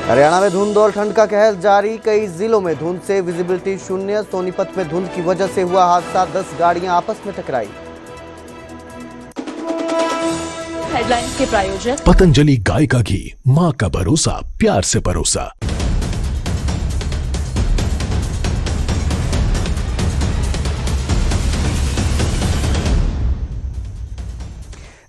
हरियाणा में धुंध और ठंड का कहर जारी। कई जिलों में धुंध से विजिबिलिटी शून्य। सोनीपत में धुंध की वजह से हुआ हादसा, 10 गाड़ियां आपस में टकराई। हेडलाइंस के प्रायोजक पतंजलि गाय का घी, मां का भरोसा, प्यार से परोसा।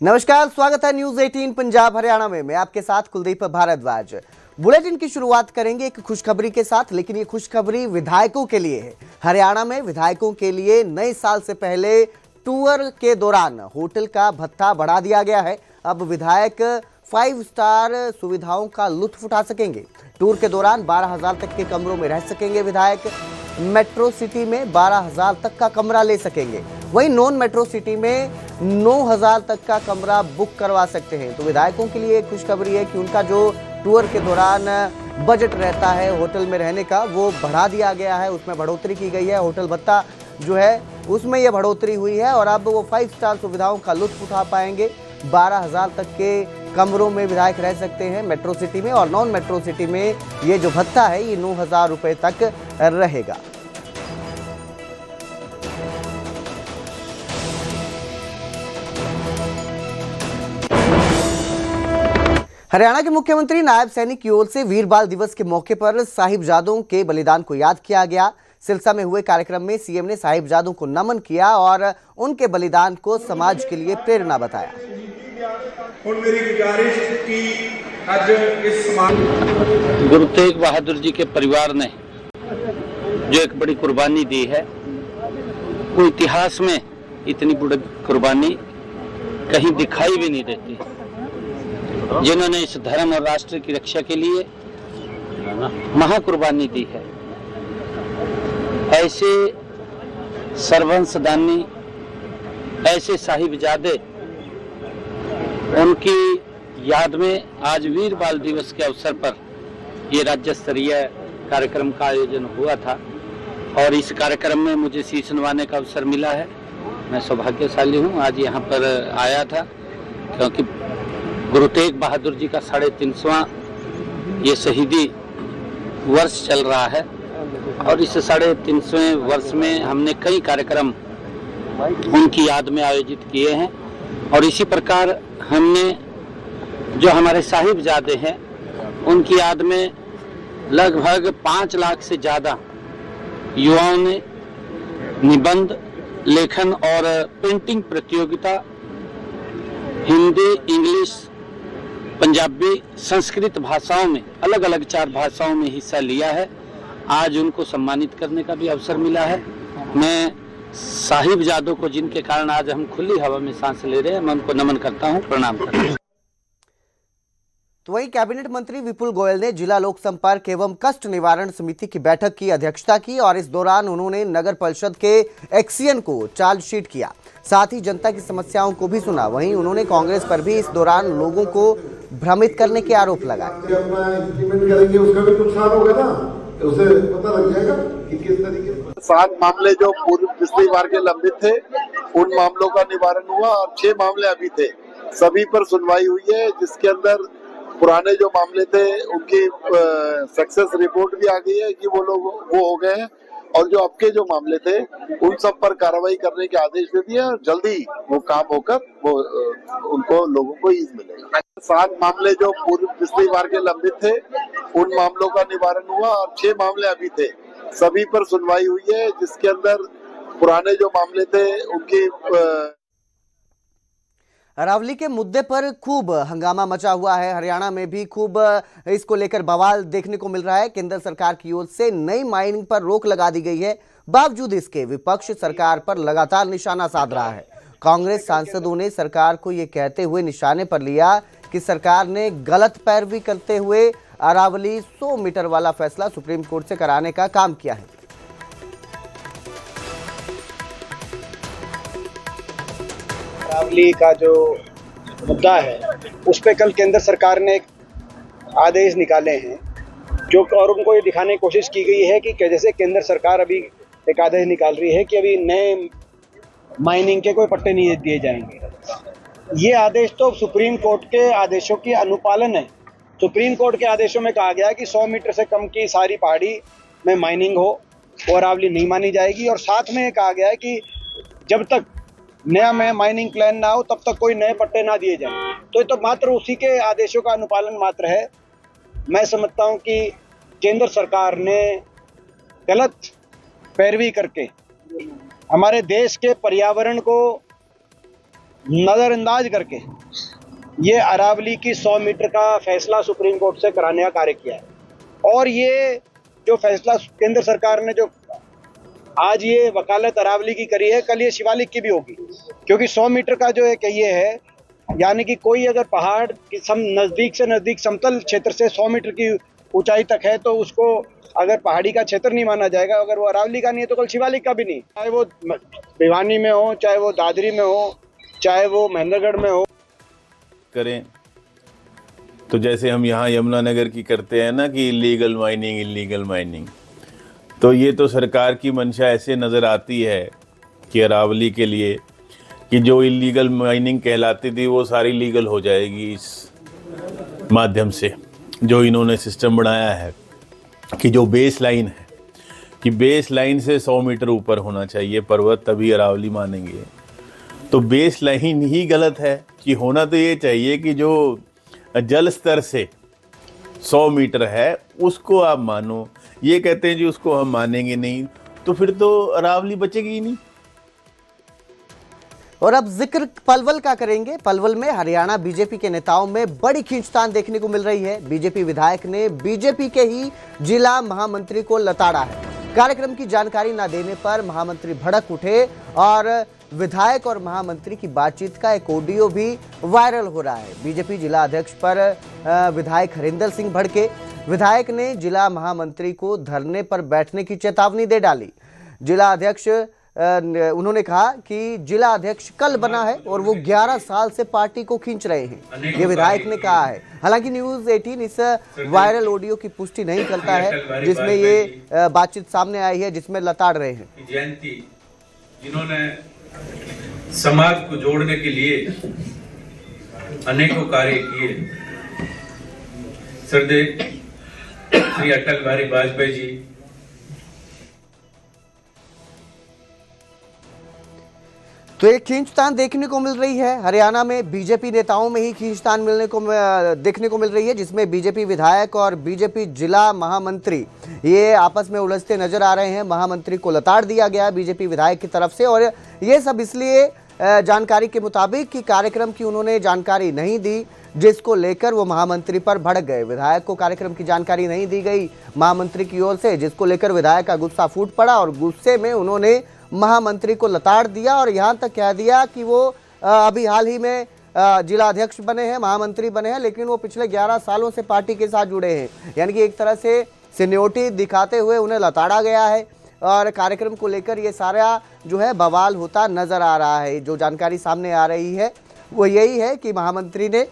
नमस्कार, स्वागत है न्यूज 18 पंजाब हरियाणा में। मैं आपके साथ कुलदीप भारद्वाज। बुलेटिन की शुरुआत करेंगे एक खुशखबरी के साथ, लेकिन ये खुशखबरी विधायकों के लिए है। हरियाणा में विधायकों के लिए नए साल से पहले टूर के दौरान होटल का भत्ता बढ़ा दिया गया है। अब विधायक 5 स्टार सुविधाओं का लुत्फ उठा सकेंगे। टूर के दौरान 12,000 तक के कमरों में रह सकेंगे विधायक। मेट्रो सिटी में 12,000 तक का कमरा ले सकेंगे, वहीं नॉन मेट्रो सिटी में 9,000 तक का कमरा बुक करवा सकते हैं। तो विधायकों के लिए खुशखबरी है कि उनका जो टूर के दौरान बजट रहता है होटल में रहने का, वो बढ़ा दिया गया है, उसमें बढ़ोतरी की गई है। होटल भत्ता जो है उसमें ये बढ़ोतरी हुई है और अब वो 5 स्टार सुविधाओं का लुत्फ उठा पाएंगे। 12,000 तक के कमरों में विधायक रह सकते हैं मेट्रो सिटी में, और नॉन मेट्रो सिटी में ये जो भत्ता है ये 9,000 रुपए तक रहेगा। हरियाणा के मुख्यमंत्री नायब सैनिक की ओर से वीर बाल दिवस के मौके पर साहिबजादों के बलिदान को याद किया गया। सिरसा में हुए कार्यक्रम में सीएम ने साहिबजादों को नमन किया और उनके बलिदान को समाज के लिए प्रेरणा बताया। गुरु तेग बहादुर जी के परिवार ने जो एक बड़ी कुर्बानी दी है, वो इतिहास में इतनी बड़ी कुर्बानी कहीं दिखाई भी नहीं देती। जिन्होंने इस धर्म और राष्ट्र की रक्षा के लिए महाकुर्बानी दी है, ऐसे सर्वंसदानी, ऐसे साहिबजादे, उनकी याद में आज वीर बाल दिवस के अवसर पर ये राज्य स्तरीय कार्यक्रम का आयोजन हुआ था और इस कार्यक्रम में मुझे शीश नवाने का अवसर मिला है। मैं सौभाग्यशाली हूँ, आज यहाँ पर आया था क्योंकि गुरु तेग बहादुर जी का 350वां ये शहीदी वर्ष चल रहा है और इस 350वें वर्ष में हमने कई कार्यक्रम उनकी याद में आयोजित किए हैं और इसी प्रकार हमने जो हमारे साहिबजादे हैं उनकी याद में लगभग 5 लाख से ज़्यादा युवाओं ने निबंध लेखन और पेंटिंग प्रतियोगिता हिंदी, इंग्लिश, पंजाबी, संस्कृत भाषाओं में, अलग अलग 4 भाषाओं में हिस्सा लिया है। आज उनको सम्मानित करने का भी अवसर मिला है। मैं साहिबजादों को, जिनके कारण आज हम खुली हवा में सांस ले रहे हैं, मैं उनको नमन करता हूं, प्रणाम करता हूं। तो वहीं कैबिनेट मंत्री विपुल गोयल ने जिला लोक संपर्क एवं कष्ट निवारण समिति की बैठक की अध्यक्षता की और इस दौरान उन्होंने नगर परिषद के एक्सियन को चार्जशीट किया, साथ ही जनता की समस्याओं को भी सुना। वहीं उन्होंने कांग्रेस पर भी इस दौरान लोगों को भ्रमित करने के आरोप लगाए। उसका भी नुकसान होगा ना, उसे पता लग जाएगा कि किस तरीके से 7 मामले जो पूर्व पिछली बार के लंबित थे उन मामलों का निवारण हुआ और 6 मामले अभी थे, सभी पर सुनवाई हुई है, जिसके अंदर पुराने जो मामले थे उनकी सक्सेस रिपोर्ट भी आ गई है कि वो हो गए हैं और जो अब के जो मामले थे उन सब पर कार्रवाई करने के आदेश दे दिए और जल्दी वो काम होकर वो उनको लोगों को ईज मिलेगा। 7 मामले जो पूर्व पिछली बार के लंबित थे उन मामलों का निवारण हुआ और 6 मामले अभी थे, सभी पर सुनवाई हुई है, जिसके अंदर पुराने जो मामले थे उनकी अरावली के मुद्दे पर खूब हंगामा मचा हुआ है। हरियाणा में भी खूब इसको लेकर बवाल देखने को मिल रहा है। केंद्र सरकार की ओर से नई माइनिंग पर रोक लगा दी गई है, बावजूद इसके विपक्ष सरकार पर लगातार निशाना साध रहा है। कांग्रेस सांसदों ने सरकार को यह कहते हुए निशाने पर लिया कि सरकार ने गलत पैरवी करते हुए अरावली 100 मीटर वाला फैसला सुप्रीम कोर्ट से कराने का काम किया है। अरावली का जो मुद्दा है उस पर कल केंद्र सरकार ने एक आदेश निकाले हैं जो, और उनको ये दिखाने की कोशिश की गई है कि जैसे केंद्र सरकार अभी एक आदेश निकाल रही है कि अभी नए माइनिंग के कोई पट्टे नहीं दिए जाएंगे। ये आदेश तो सुप्रीम कोर्ट के आदेशों की अनुपालन है सुप्रीम कोर्ट के आदेशों में कहा गया है कि 100 मीटर से कम की सारी पहाड़ी में माइनिंग हो वो अरावली नहीं मानी जाएगी, और साथ में कहा गया है कि जब तक नया माइनिंग प्लान ना हो तब तक कोई नए पट्टे ना दिए जाएं। तो ये तो मात्र उसी के आदेशों का अनुपालन मात्र है। मैं समझता हूं कि केंद्र सरकार ने गलत पैरवी करके हमारे देश के पर्यावरण को नजरअंदाज करके ये अरावली की 100 मीटर का फैसला सुप्रीम कोर्ट से कराने का कार्य किया है। और ये जो फैसला केंद्र सरकार ने जो आज ये वकालत अरावली की करी है, कल ये शिवालिक की भी होगी, क्योंकि 100 मीटर का जो एक ये है, यानी कि कोई अगर पहाड़ की नजदीक से नजदीक समतल क्षेत्र से 100 मीटर की ऊंचाई तक है तो उसको अगर पहाड़ी का क्षेत्र नहीं माना जाएगा, अगर वो अरावली का नहीं है तो कल शिवालिक का भी नहीं, चाहे वो भिवानी में हो, चाहे वो दादरी में हो, चाहे वो महेंद्रगढ़ में हो। करें तो जैसे हम यहाँ यमुनानगर की करते हैं ना कि इलीगल माइनिंग, तो ये तो सरकार की मंशा ऐसे नज़र आती है कि अरावली के लिए कि जो इलीगल माइनिंग कहलाती थी वो सारी लीगल हो जाएगी इस माध्यम से। जो इन्होंने सिस्टम बनाया है कि जो बेस लाइन है कि बेस लाइन से 100 मीटर ऊपर होना चाहिए पर्वत, तभी अरावली मानेंगे। तो बेस लाइन ही गलत है कि होना तो ये चाहिए कि जो जल स्तर से 100 मीटर है उसको आप मानो। ये कहते हैं जी उसको हम मानेंगे नहीं, तो फिर तो अरावली बचेगी ही नहीं। और अब जिक्र पलवल का करेंगे। पलवल में हरियाणा बीजेपी के नेताओं में बड़ी खींचतान देखने को मिल रही है। बीजेपी विधायक ने बीजेपी के ही जिला महामंत्री को लताड़ा है। कार्यक्रम की जानकारी न देने पर महामंत्री भड़क उठे और विधायक और महामंत्री की बातचीत का एक ऑडियो भी वायरल हो रहा है। बीजेपी जिला अध्यक्ष पर विधायक हरिंदर सिंह भड़के। विधायक ने जिला महामंत्री को धरने पर बैठने की चेतावनी दे डाली। जिला अध्यक्ष उन्होंने कहा कि जिला अध्यक्ष कल बना है और वो 11 साल से पार्टी को खींच रहे हैं, ये विधायक ने कहा है। हालांकि न्यूज 18 इस वायरल ऑडियो की पुष्टि नहीं करता है जिसमें ये बातचीत सामने आई है, जिसमें लताड़ रहे हैं। जयंती जिन्होंने समाज को जोड़ने के लिए अनेकों कार्य किए, श्री अटल बिहारी वाजपेयी जी, तो एक खींचतान देखने को मिल रही है। हरियाणा में बीजेपी नेताओं में ही खींचतान देखने को मिल रही है, जिसमें बीजेपी विधायक और बीजेपी जिला महामंत्री ये आपस में उलझते नजर आ रहे हैं। महामंत्री को लताड़ दिया गया बीजेपी विधायक की तरफ से, और ये सब इसलिए जानकारी के मुताबिक कि कार्यक्रम की उन्होंने जानकारी नहीं दी, जिसको लेकर वो महामंत्री पर भड़क गए। विधायक को कार्यक्रम की जानकारी नहीं दी गई महामंत्री की ओर से, जिसको लेकर विधायक का गुस्सा फूट पड़ा और गुस्से में उन्होंने महामंत्री को लताड़ दिया और यहाँ तक कह दिया कि वो अभी हाल ही में जिला अध्यक्ष बने हैं, महामंत्री बने हैं, लेकिन वो पिछले 11 सालों से पार्टी के साथ जुड़े हैं। यानी कि एक तरह से सीनियोरिटी दिखाते हुए उन्हें लताड़ा गया है और कार्यक्रम को लेकर ये सारा जो है बवाल होता नजर आ रहा है। जो जानकारी सामने आ रही है वो यही है कि महामंत्री ने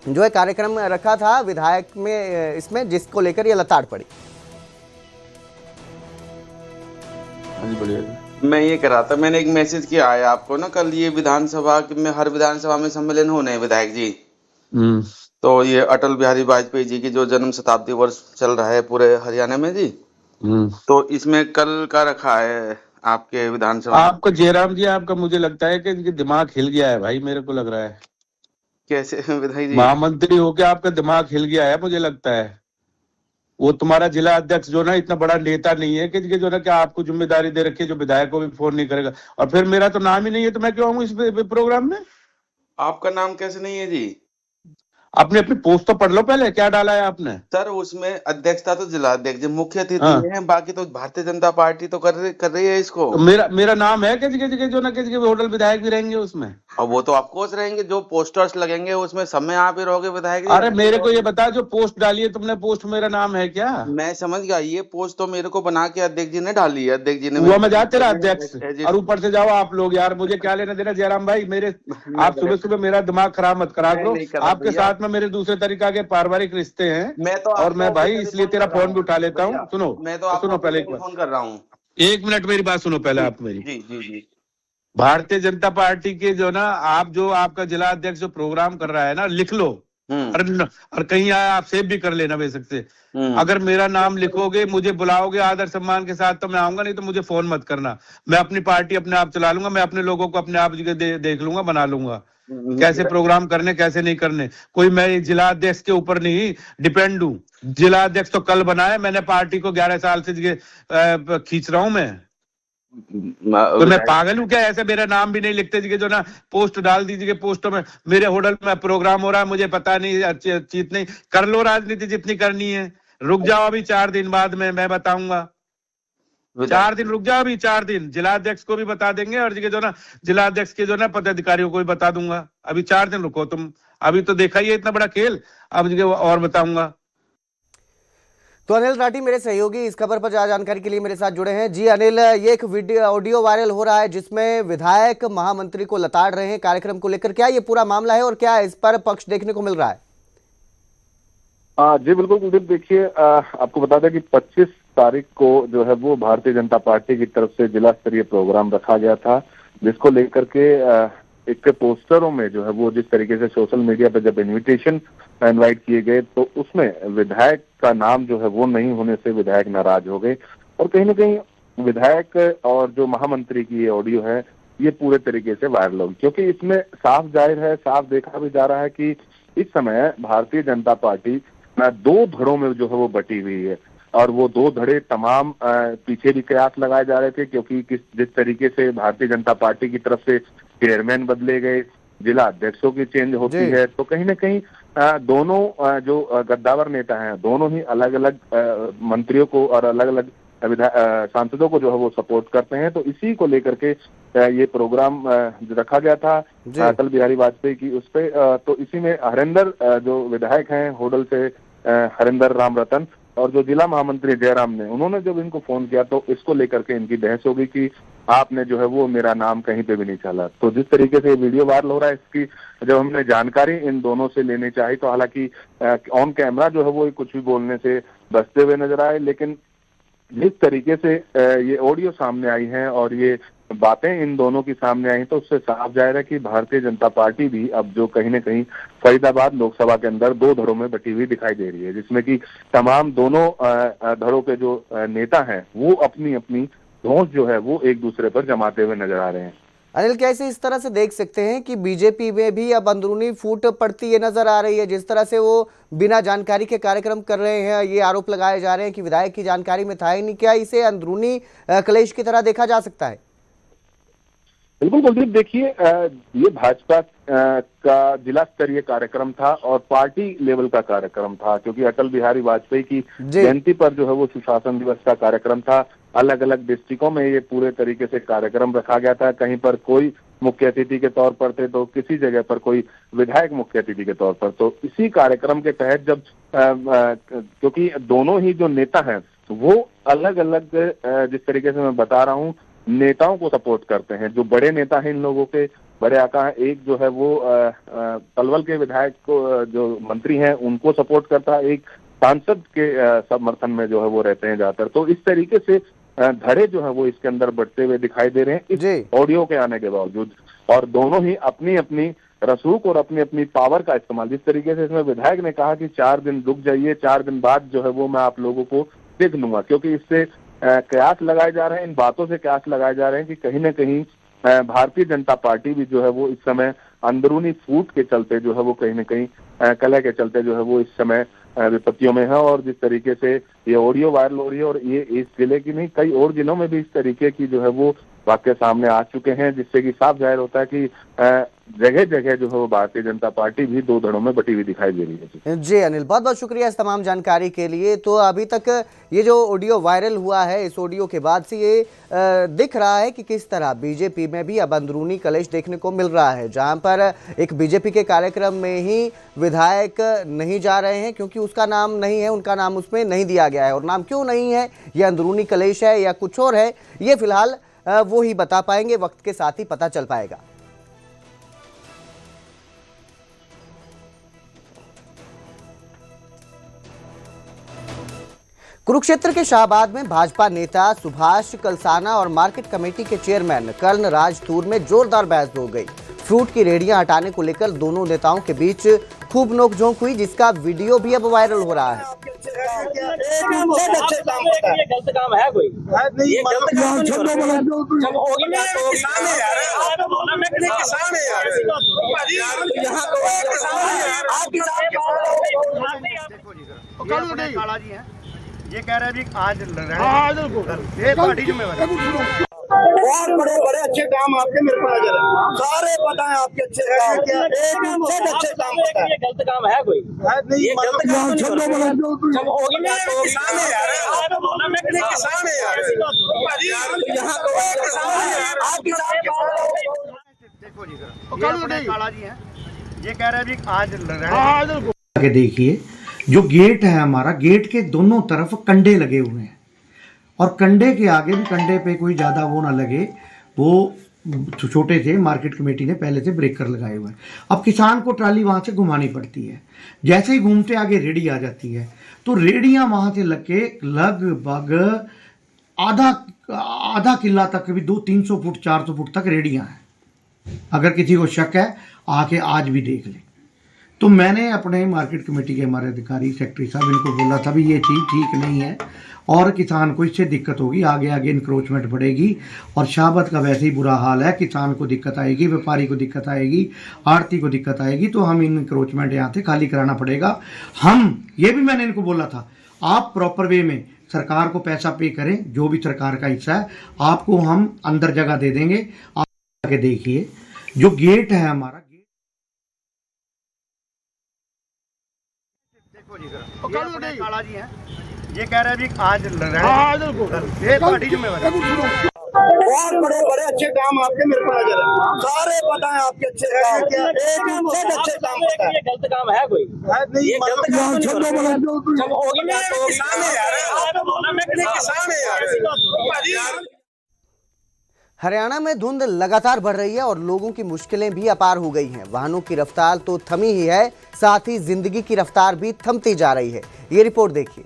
जो है कार्यक्रम रखा था विधायक में इसमें, जिसको लेकर ये लताड़ पड़ी। मैं ये कह रहा था, मैंने एक मैसेज किया है आपको ना, कल ये विधानसभा में हर विधानसभा में सम्मेलन होने हैं विधायक जी। तो ये अटल बिहारी वाजपेयी जी की जो जन्म शताब्दी वर्ष चल रहा है पूरे हरियाणा में जी, तो इसमें कल का रखा है आपके विधानसभा। आपका जयराम जी, आपका मुझे लगता है कि दिमाग हिल गया है भाई, मेरे को लग रहा है। कैसे विधायक जी? महामंत्री होके आपका दिमाग हिल गया है मुझे लगता है। वो तुम्हारा जिला अध्यक्ष जो ना इतना बड़ा नेता नहीं है कि जो ना क्या आपको जिम्मेदारी दे रखी है जो विधायक को भी फोन नहीं करेगा, और फिर मेरा तो नाम ही नहीं है तो मैं क्यों आऊँ इस प्रोग्राम में? आपका नाम कैसे नहीं है जी? आपने अपनी पोस्ट तो पढ़ लो पहले, क्या डाला है आपने? सर उसमें अध्यक्षता तो जिला अध्यक्ष जी मुख्य अतिथि हैं, बाकी तो भारतीय जनता पार्टी तो कर रही है इसको। तो मेरा नाम है कि जो ना कि होटल विधायक भी रहेंगे उसमें, और वो तो ऑफकोर्स रहेंगे, जो पोस्टर्स लगेंगे उसमें सब में आप ही रहोगे विधायक। अरे मेरे को ये बता, जो पोस्ट डाली है तुमने, पोस्ट मेरा नाम है क्या? मैं समझ गया, ये पोस्ट तो मेरे को बना के अध्यक्ष जी ने डाली है। अध्यक्ष जी ने वो मैं जा तेरा अध्यक्ष, और ऊपर से जाओ आप लोग यार, मुझे क्या लेना देना जयराम भाई। मेरे आप सुबह सुबह मेरा दिमाग खराब मत करा करो। आपके साथ में मेरे दूसरे तरीका के पारिवारिक रिश्ते हैं, मैं तो और मैं भाई इसलिए तेरा फोन भी उठा लेता हूँ। सुनो, मैं तो सुनो पहले एक फोन कर रहा हूँ, 1 मिनट मेरी बात सुनो पहले आप मेरी। जी जी जी। भारतीय जनता पार्टी के जो ना आप जो आपका जिला अध्यक्ष जो प्रोग्राम कर रहा है ना, लिख लो और कहीं आया आप सेव भी कर लेना बेशक से। अगर मेरा नाम लिखोगे, मुझे बुलाओगे आदर सम्मान के साथ तो मैं आऊंगा, नहीं तो मुझे फोन मत करना। मैं अपनी पार्टी अपने आप चला लूंगा, मैं अपने लोगों को अपने आप देख लूंगा, बना लूंगा कैसे प्रोग्राम करने कैसे नहीं करने। कोई मैं जिला अध्यक्ष के ऊपर नहीं डिपेंड हूँ। जिला अध्यक्ष तो कल बना है, मैंने पार्टी को 11 साल से खींच रहा हूँ मैं। तो मैं पागल हूँ क्या? ऐसे मेरा नाम भी नहीं लिखते जी जो ना पोस्ट डाल दीजिए पोस्टों में मेरे होटल में प्रोग्राम हो रहा है, मुझे पता नहीं, चीत नहीं। कर लो राजनीति जितनी करनी है, रुक जाओ अभी 4 दिन बाद में मैं बताऊंगा। 4 दिन रुक जाओ, अभी 4 दिन जिला अध्यक्ष को भी बता देंगे और जो ना जिला अध्यक्ष के जो ना पदाधिकारियों को भी बता दूंगा। अभी 4 दिन रुको तुम, अभी तो देखा ही है इतना बड़ा खेल, अब और बताऊंगा। तो अनिल राठी मेरे सहयोगी इस खबर पर ज्यादा जानकारी के लिए मेरे साथ जुड़े हैं। जी अनिल, ये एक वीडियो ऑडियो वायरल हो रहा है जिसमें विधायक महामंत्री को लताड़ रहे हैं कार्यक्रम को लेकर, क्या ये पूरा मामला है और क्या इस पर पक्ष देखने को मिल रहा है? जी बिल्कुल कुलदीप, देखिए आपको बता दें कि 25 तारीख को जो है वो भारतीय जनता पार्टी की तरफ से जिला स्तरीय प्रोग्राम रखा गया था, जिसको लेकर के एक पोस्टरों में जो है वो जिस तरीके से सोशल मीडिया पे जब इनविटेशन इनवाइट किए गए तो उसमें विधायक का नाम जो है वो नहीं होने से विधायक नाराज हो गए और कहीं ना कहीं विधायक और जो महामंत्री की ये ऑडियो है ये पूरे तरीके से वायरल होगी, क्योंकि इसमें साफ जाहिर है, साफ देखा भी जा रहा है कि इस समय भारतीय जनता पार्टी 2 धड़ों में जो है वो बटी हुई है और वो 2 धड़े तमाम पीछे भी कयास लगाए जा रहे थे, क्योंकि जिस तरीके से भारतीय जनता पार्टी की तरफ से चेयरमैन बदले गए, जिला अध्यक्षों की चेंज होती है, तो कहीं ना कहीं दोनों जो गद्दावर नेता हैं दोनों ही अलग अलग मंत्रियों को और अलग अलग सांसदों को जो है वो सपोर्ट करते हैं। तो इसी को लेकर के ये प्रोग्राम रखा गया था अटल बिहारी वाजपेयी की उस पे, तो इसी में हरिंदर जो विधायक हैं होडल से हरिंदर राम रतन और जो जिला महामंत्री जयराम ने, उन्होंने जब इनको फोन किया तो इसको लेकर के इनकी बहस हो गई कि आपने जो है वो मेरा नाम कहीं पे भी नहीं चला। तो जिस तरीके से ये वीडियो वायरल हो रहा है इसकी जब हमने जानकारी इन दोनों से लेनी चाहिए तो हालांकि ऑन कैमरा जो है वो कुछ भी बोलने से बचते हुए नजर आए, लेकिन जिस तरीके से ये ऑडियो सामने आई है और ये बातें इन दोनों की सामने आई तो उससे साफ जाहिर है कि भारतीय जनता पार्टी भी अब जो कहीं न कहीं फरीदाबाद लोकसभा के अंदर 2 धड़ों में बटी हुई दिखाई दे रही है, जिसमें कि तमाम दोनों धड़ों के जो नेता हैं वो अपनी अपनी धौंस जो है वो एक दूसरे पर जमाते हुए नजर आ रहे हैं। अनिल, कैसे इस तरह से देख सकते हैं कि बीजेपी में भी अब अंदरूनी फूट पड़ती है नजर आ रही है, जिस तरह से वो बिना जानकारी के कार्यक्रम कर रहे हैं, ये आरोप लगाए जा रहे हैं कि विधायक की जानकारी में था ही नहीं, क्या इसे अंदरूनी क्लेश की तरह देखा जा सकता है? बिल्कुल कुलदीप, देखिए ये भाजपा का जिला स्तरीय कार्यक्रम था और पार्टी लेवल का कार्यक्रम था, क्योंकि अटल बिहारी वाजपेयी की जयंती पर जो है वो सुशासन दिवस का कार्यक्रम था। अलग अलग डिस्ट्रिक्टों में ये पूरे तरीके से कार्यक्रम रखा गया था, कहीं पर कोई मुख्य अतिथि के तौर पर थे तो किसी जगह पर कोई विधायक मुख्य अतिथि के तौर पर। तो इसी कार्यक्रम के तहत जब क्योंकि दोनों ही जो नेता हैं वो अलग अलग जिस तरीके से मैं बता रहा हूँ नेताओं को सपोर्ट करते हैं। जो बड़े नेता हैं इन लोगों के बड़े आका हैं, एक जो है वो पलवल के विधायक को जो मंत्री हैं उनको सपोर्ट करता है, एक सांसद के समर्थन में जो है वो रहते हैं ज्यादातर। तो इस तरीके से धड़े जो है वो इसके अंदर बढ़ते हुए दिखाई दे रहे हैं इस ऑडियो के आने के बावजूद, और दोनों ही अपनी अपनी रसूख और अपनी अपनी पावर का इस्तेमाल, जिस तरीके से इसमें विधायक ने कहा कि 4 दिन रुक जाइए, 4 दिन बाद जो है वो मैं आप लोगों को देख लूंगा, क्योंकि इससे कयास लगाए जा रहे हैं, इन बातों से कयास लगाए जा रहे हैं कि कहीं न कहीं भारतीय जनता पार्टी भी जो है वो इस समय अंदरूनी फूट के चलते जो है वो कहीं न कहीं कलह के चलते जो है वो इस समय विपत्तियों में है। और जिस तरीके से ये ऑडियो वायरल हो रही है और ये इस जिले की नहीं कई और जिलों में भी इस तरीके की जो है वो वाकये सामने आ चुके हैं, जिससे कि साफ जाहिर होता है कि जगह जगह जो है वो भारतीय जनता पार्टी भी 2 धड़ों में बटी हुई दिखाई दे रही है। जी अनिल, बहुत बहुत शुक्रिया इस तमाम जानकारी के लिए। तो अभी तक ये जो ऑडियो वायरल हुआ है, इस ऑडियो के बाद से ये दिख रहा है कि किस तरह बीजेपी में भी अब अंदरूनी कलेश देखने को मिल रहा है, जहां पर एक बीजेपी के कार्यक्रम में ही विधायक नहीं जा रहे हैं क्योंकि उसका नाम नहीं है, उनका नाम उसमें नहीं दिया गया है। और नाम क्यों नहीं है, ये अंदरूनी कलेश है या कुछ और है, ये फिलहाल वो ही बता पाएंगे, वक्त के साथ ही पता चल पाएगा। कुरुक्षेत्र के शाहबाद में भाजपा नेता सुभाष कलसाना और मार्केट कमेटी के चेयरमैन कर्ण राज थूर में जोरदार बहस हो गई। फ्रूट की रेहड़ियां हटाने को लेकर दोनों नेताओं के बीच खूब नोकझोंक हुई, जिसका वीडियो भी अब वायरल हो रहा है। गलत काम है कोई? ये गलत काम ये कह रहे हैं आज पार्टी जिम्मेवार बहुत बड़े बड़े अच्छे काम आपके मेरे को नजर सारे पता है आपके अच्छे काम क्या एक अच्छे काम होता है। ये गलत काम है कोई? ये गलत काम जब होगी ना किसान है यार, मैं किसान है यार, यहाँ आप किसान काला जी हैं, ये कह रहे हैं आज आगे देखिए, जो गेट है हमारा, गेट के दोनों तरफ कंडे लगे हुए हैं और कंडे के आगे भी, कंडे पे कोई ज़्यादा वो ना लगे, वो छोटे थे, मार्केट कमेटी ने पहले से ब्रेकर लगाए हुए हैं। अब किसान को ट्राली वहाँ से घुमानी पड़ती है, जैसे ही घूमते आगे रेडी आ जाती है, तो रेडियाँ वहाँ से लगभग आधा किला तक भी 200-300 फुट 400 फुट तक रेडियाँ हैं। अगर किसी को शक है आके आज भी देख ले। तो मैंने अपने मार्केट कमेटी के हमारे अधिकारी सेक्रेटरी साहब इनको बोला था भी ये चीज़ ठीक नहीं है और किसान को इससे दिक्कत होगी, आगे आगे इंक्रोचमेंट बढ़ेगी और शाहबत का वैसे ही बुरा हाल है, किसान को दिक्कत आएगी, व्यापारी को दिक्कत आएगी, आड़ती को दिक्कत आएगी, तो हम इन इंक्रोचमेंट यहाँ से खाली कराना पड़ेगा। हम ये भी मैंने इनको बोला था, आप प्रॉपर वे में सरकार को पैसा पे करें, जो भी सरकार का हिस्सा है आपको हम अंदर जगह दे देंगे। आप आके देखिए, जो गेट है हमारा, काला जी हैं, ये कह रहे हैं आज पार्टी जिम्मेवार बहुत बड़े बड़े अच्छे काम आपके मेरे को नजर सारे पता है आपके अच्छे काम क्या एक अच्छे काम होता है। ये गलत काम है कोई? ये गलत काम जब होगी ना किसान है यार, मैं किसान है यार। हरियाणा में धुंध लगातार बढ़ रही है और लोगों की मुश्किलें भी अपार हो गई हैं। वाहनों की रफ्तार तो थमी ही है, साथ ही जिंदगी की रफ्तार भी थमती जा रही है। ये रिपोर्ट देखिए।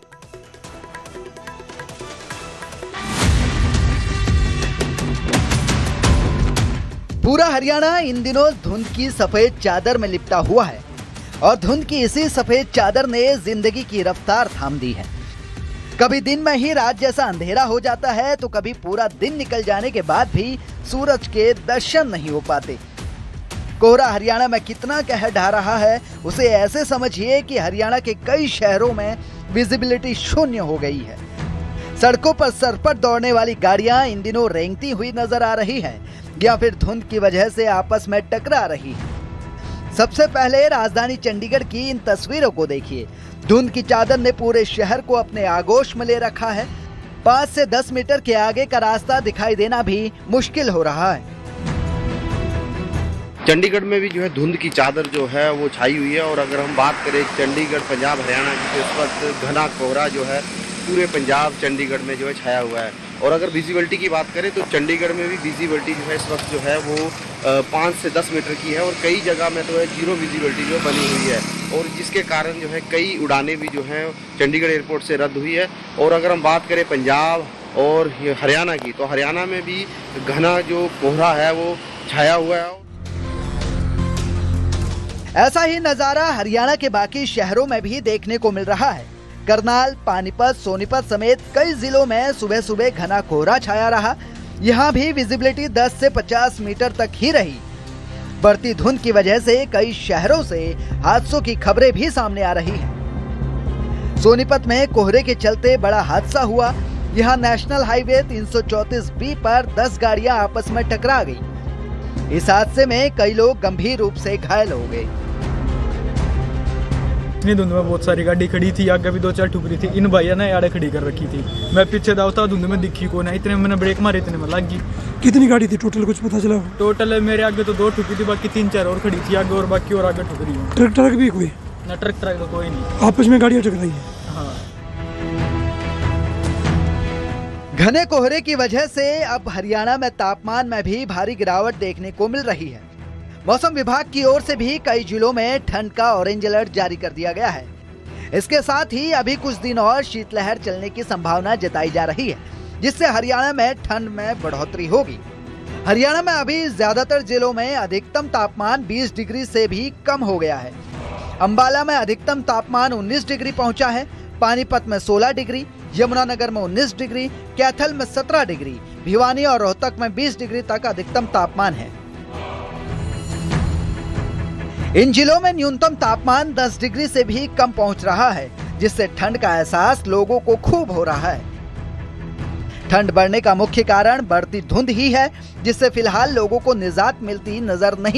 पूरा हरियाणा इन दिनों धुंध की सफेद चादर में लिपटा हुआ है और धुंध की इसी सफेद चादर ने जिंदगी की रफ्तार थाम दी है। कभी दिन में ही रात जैसा अंधेरा हो जाता है तो कभी पूरा दिन निकल जाने के बाद भी सूरज के दर्शन नहीं हो पाते। कोहरा हरियाणा में कितना कहर ढा रहा है उसे ऐसे समझिए कि हरियाणा के कई शहरों में विजिबिलिटी शून्य हो गई है। सड़कों पर सरपट दौड़ने वाली गाड़ियां इन दिनों रेंगती हुई नजर आ रही हैं या फिर धुंध की वजह से आपस में टकरा रही है। सबसे पहले राजधानी चंडीगढ़ की इन तस्वीरों को देखिए। धुंध की चादर ने पूरे शहर को अपने आगोश में ले रखा है। 5 से 10 मीटर के आगे का रास्ता दिखाई देना भी मुश्किल हो रहा है। चंडीगढ़ में भी जो है धुंध की चादर जो है वो छाई हुई है और अगर हम बात करें चंडीगढ़, पंजाब, हरियाणा की, तो इस वक्त घना कोहरा जो है पूरे पंजाब, चंडीगढ़ में जो है छाया हुआ है। और अगर विजिबिलिटी की बात करें तो चंडीगढ़ में भी विजिबिलिटी जो है इस वक्त जो है वो 5 से 10 मीटर की है और कई जगह में तो है 0 विजिबिलिटी जो बनी हुई है और जिसके कारण जो है कई उड़ानें भी जो हैं चंडीगढ़ एयरपोर्ट से रद्द हुई है। और अगर हम बात करें पंजाब और हरियाणा की, तो हरियाणा में भी घना जो कोहरा है वो छाया हुआ है। ऐसा ही नजारा हरियाणा के बाकी शहरों में भी देखने को मिल रहा है। करनाल, पानीपत, सोनीपत समेत कई जिलों में सुबह सुबह घना कोहरा छाया रहा। यहाँ भी विजिबिलिटी 10 से 50 मीटर तक ही रही। बढ़ती धुंध की वजह से कई शहरों से हादसों की खबरें भी सामने आ रही हैं। सोनीपत में कोहरे के चलते बड़ा हादसा हुआ। यहाँ नेशनल हाईवे 334B पर 10 गाड़ियां आपस में टकरा गई। इस हादसे में कई लोग गंभीर रूप से घायल हो गए। इतनी धुंध में बहुत सारी गाड़ी खड़ी थी, आगे भी 2-4 ठुकरी थी। इन भैया ने आड़े खड़ी कर रखी थी। मैं पीछे दावता धुंध में दिखी को ना, इतने मैंने ब्रेक मारे, इतने में लग गई। कितनी गाड़ी थी टोटल, कुछ पता चला? टोटल मेरे आगे तो 2 ठुकी थी, बाकी 3-4 और खड़ी थी आगे और बाकी और आगे ठुकरी है। ट्रक भी कोई ना? ट्रक तो कोई नहीं, आपस में गाड़ियां टकराई है। हाँ। घने कोहरे की वजह से अब हरियाणा में तापमान में भी भारी गिरावट देखने को मिल रही है। मौसम विभाग की ओर से भी कई जिलों में ठंड का ऑरेंज अलर्ट जारी कर दिया गया है। इसके साथ ही अभी कुछ दिन और शीतलहर चलने की संभावना जताई जा रही है, जिससे हरियाणा में ठंड में बढ़ोतरी होगी। हरियाणा में अभी ज्यादातर जिलों में अधिकतम तापमान 20 डिग्री से भी कम हो गया है। अंबाला में अधिकतम तापमान 19 डिग्री पहुंचा है, पानीपत में 16 डिग्री, यमुनानगर में 19 डिग्री, कैथल में 17 डिग्री, भिवानी और रोहतक में 20 डिग्री तक अधिकतम तापमान है। इन जिलों में न्यूनतम तापमान 10 डिग्री से भी कम पहुंच रहा है, जिससे ठंड का एहसास लोगों को खूब हो रहा है। ठंड बढ़ने का मुख्य कारण बढ़ती धुंध ही है, जिससे फिलहाल लोगों को निजात मिलती नजर नहीं